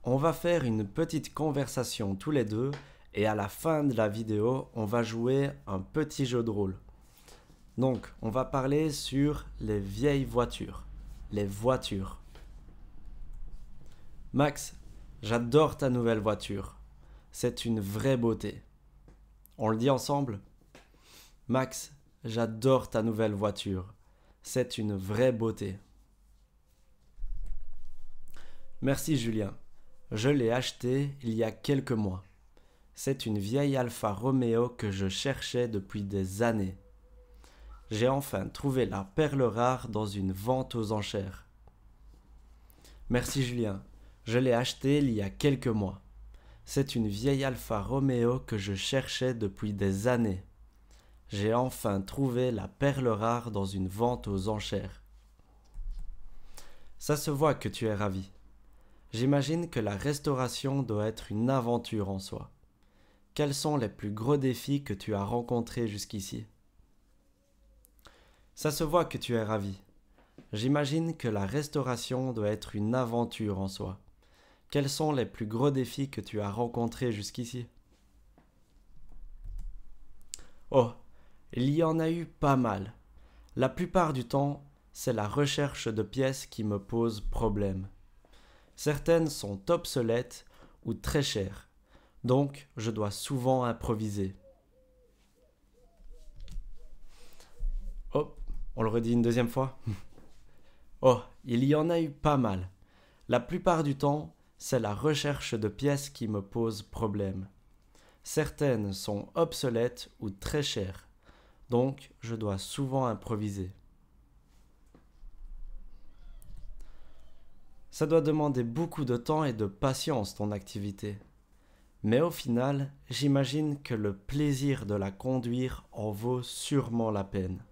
On va faire une petite conversation tous les deux et à la fin de la vidéo, on va jouer un petit jeu de rôle. Donc, on va parler sur les vieilles voitures. Les voitures. Max, j'adore ta nouvelle voiture. C'est une vraie beauté. On le dit ensemble? Max, j'adore ta nouvelle voiture. C'est une vraie beauté. Merci Julien. Je l'ai achetée il y a quelques mois. C'est une vieille Alfa Romeo que je cherchais depuis des années. J'ai enfin trouvé la perle rare dans une vente aux enchères. Merci Julien. Je l'ai achetée il y a quelques mois. C'est une vieille Alfa Romeo que je cherchais depuis des années. J'ai enfin trouvé la perle rare dans une vente aux enchères. Ça se voit que tu es ravi. J'imagine que la restauration doit être une aventure en soi. Quels sont les plus gros défis que tu as rencontrés jusqu'ici? Ça se voit que tu es ravi. J'imagine que la restauration doit être une aventure en soi. Quels sont les plus gros défis que tu as rencontrés jusqu'ici? Oh, il y en a eu pas mal. La plupart du temps, c'est la recherche de pièces qui me pose problème. Certaines sont obsolètes ou très chères, donc je dois souvent improviser. Oh, on le redit une deuxième fois? Oh, il y en a eu pas mal. La plupart du temps, c'est la recherche de pièces qui me pose problème. Certaines sont obsolètes ou très chères, donc je dois souvent improviser. Ça doit demander beaucoup de temps et de patience ton activité. Mais au final, j'imagine que le plaisir de la conduire en vaut sûrement la peine.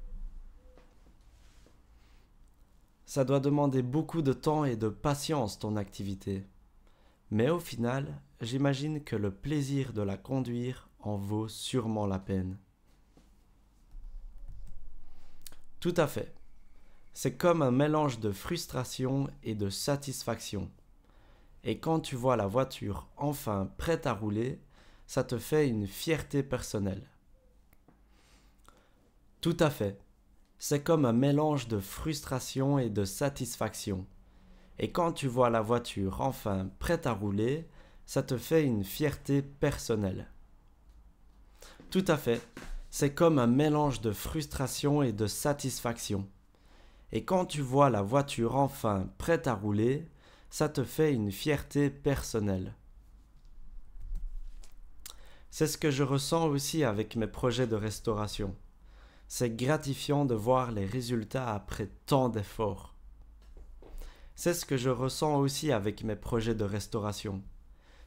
Ça doit demander beaucoup de temps et de patience ton activité. Mais au final, j'imagine que le plaisir de la conduire en vaut sûrement la peine. Tout à fait. C'est comme un mélange de frustration et de satisfaction. Et quand tu vois la voiture enfin prête à rouler, ça te fait une fierté personnelle. Tout à fait. C'est comme un mélange de frustration et de satisfaction. Et quand tu vois la voiture enfin prête à rouler, ça te fait une fierté personnelle. Tout à fait. C'est comme un mélange de frustration et de satisfaction. Et quand tu vois la voiture enfin prête à rouler, ça te fait une fierté personnelle. C'est ce que je ressens aussi avec mes projets de restauration. C'est gratifiant de voir les résultats après tant d'efforts. C'est ce que je ressens aussi avec mes projets de restauration.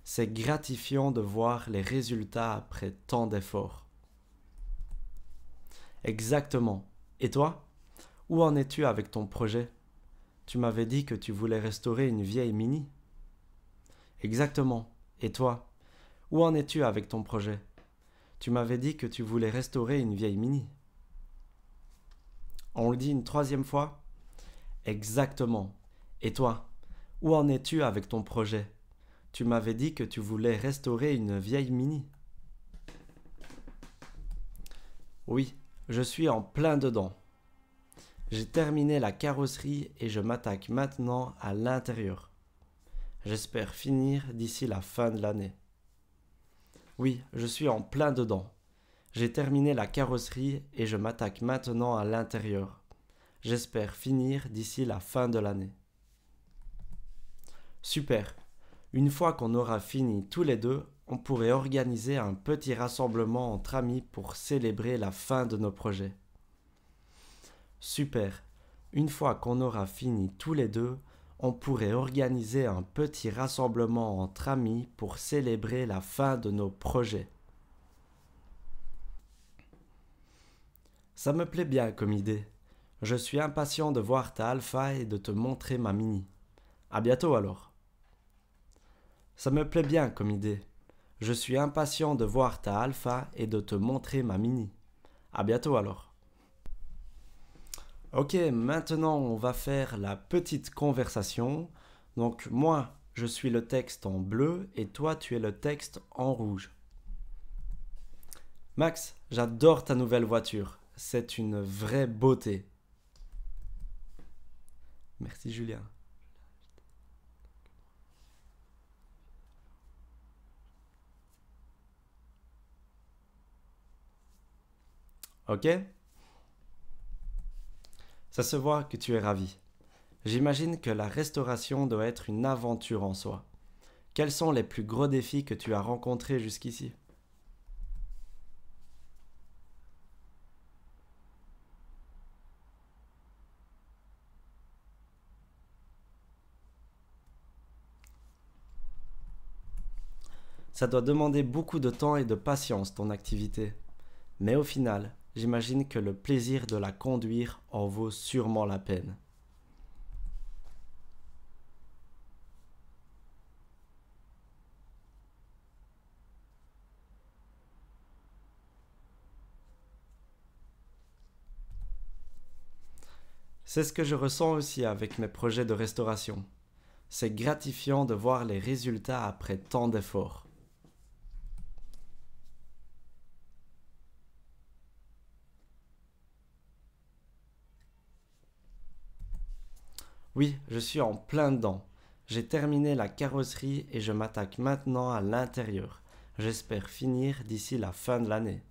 C'est gratifiant de voir les résultats après tant d'efforts. Exactement. Et toi? Où en es-tu avec ton projet? Tu m'avais dit que tu voulais restaurer une vieille Mini. Exactement. Et toi? Où en es-tu avec ton projet? Tu m'avais dit que tu voulais restaurer une vieille Mini. On le dit une troisième fois? Exactement. Et toi? Où en es-tu avec ton projet? Tu m'avais dit que tu voulais restaurer une vieille Mini. Oui, je suis en plein dedans. J'ai terminé la carrosserie et je m'attaque maintenant à l'intérieur. J'espère finir d'ici la fin de l'année. Oui, je suis en plein dedans. J'ai terminé la carrosserie et je m'attaque maintenant à l'intérieur. J'espère finir d'ici la fin de l'année. Super. Une fois qu'on aura fini tous les deux, on pourrait organiser un petit rassemblement entre amis pour célébrer la fin de nos projets. Super. Une fois qu'on aura fini tous les deux, on pourrait organiser un petit rassemblement entre amis pour célébrer la fin de nos projets. Ça me plaît bien comme idée. Je suis impatient de voir ta Alpha et de te montrer ma Mini. À bientôt alors. Ça me plaît bien comme idée. Je suis impatient de voir ta Alpha et de te montrer ma Mini. À bientôt alors. Ok, maintenant on va faire la petite conversation. Donc moi, je suis le texte en bleu et toi tu es le texte en rouge. Max, j'adore ta nouvelle voiture. C'est une vraie beauté. Merci Julien. Ok? Ça se voit que tu es ravi. J'imagine que la restauration doit être une aventure en soi. Quels sont les plus gros défis que tu as rencontrés jusqu'ici? Ça doit demander beaucoup de temps et de patience ton activité. Mais au final, j'imagine que le plaisir de la conduire en vaut sûrement la peine. C'est ce que je ressens aussi avec mes projets de restauration. C'est gratifiant de voir les résultats après tant d'efforts. Oui, je suis en plein dedans. J'ai terminé la carrosserie et je m'attaque maintenant à l'intérieur. J'espère finir d'ici la fin de l'année.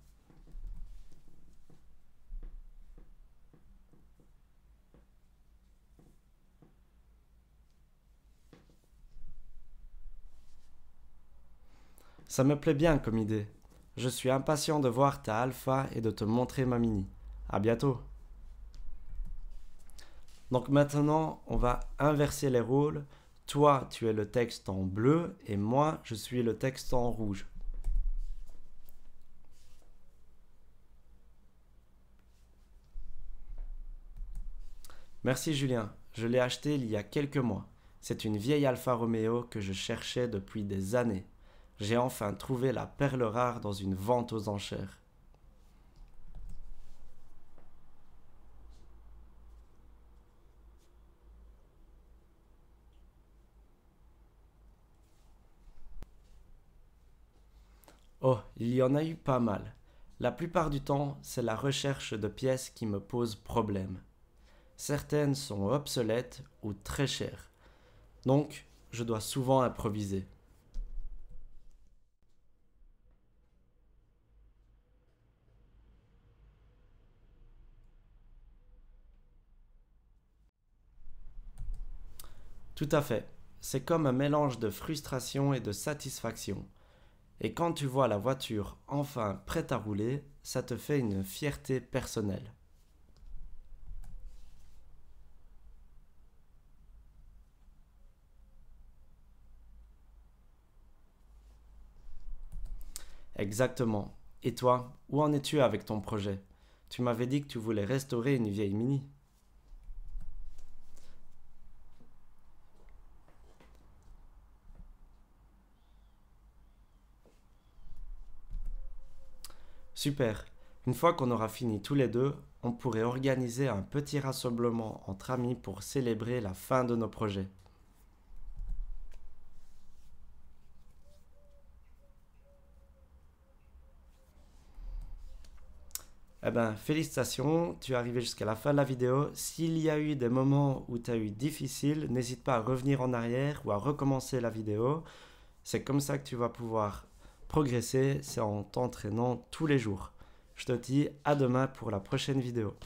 Ça me plaît bien comme idée. Je suis impatient de voir ta alpha et de te montrer ma mini. À bientôt. Donc maintenant, on va inverser les rôles. Toi, tu es le texte en bleu et moi, je suis le texte en rouge. Merci Julien, je l'ai acheté il y a quelques mois. C'est une vieille Alfa Romeo que je cherchais depuis des années. J'ai enfin trouvé la perle rare dans une vente aux enchères. Oh, il y en a eu pas mal. La plupart du temps, c'est la recherche de pièces qui me pose problème. Certaines sont obsolètes ou très chères. Donc, je dois souvent improviser. Tout à fait. C'est comme un mélange de frustration et de satisfaction. Et quand tu vois la voiture enfin prête à rouler, ça te fait une fierté personnelle. Exactement. Et toi, où en es-tu avec ton projet? Tu m'avais dit que tu voulais restaurer une vieille Mini. Super. Une fois qu'on aura fini tous les deux, on pourrait organiser un petit rassemblement entre amis pour célébrer la fin de nos projets. Eh ben, félicitations, tu es arrivé jusqu'à la fin de la vidéo. S'il y a eu des moments où tu as eu difficile, n'hésite pas à revenir en arrière ou à recommencer la vidéo. C'est comme ça que tu vas pouvoir progresser, c'est en t'entraînant tous les jours. Je te dis à demain pour la prochaine vidéo.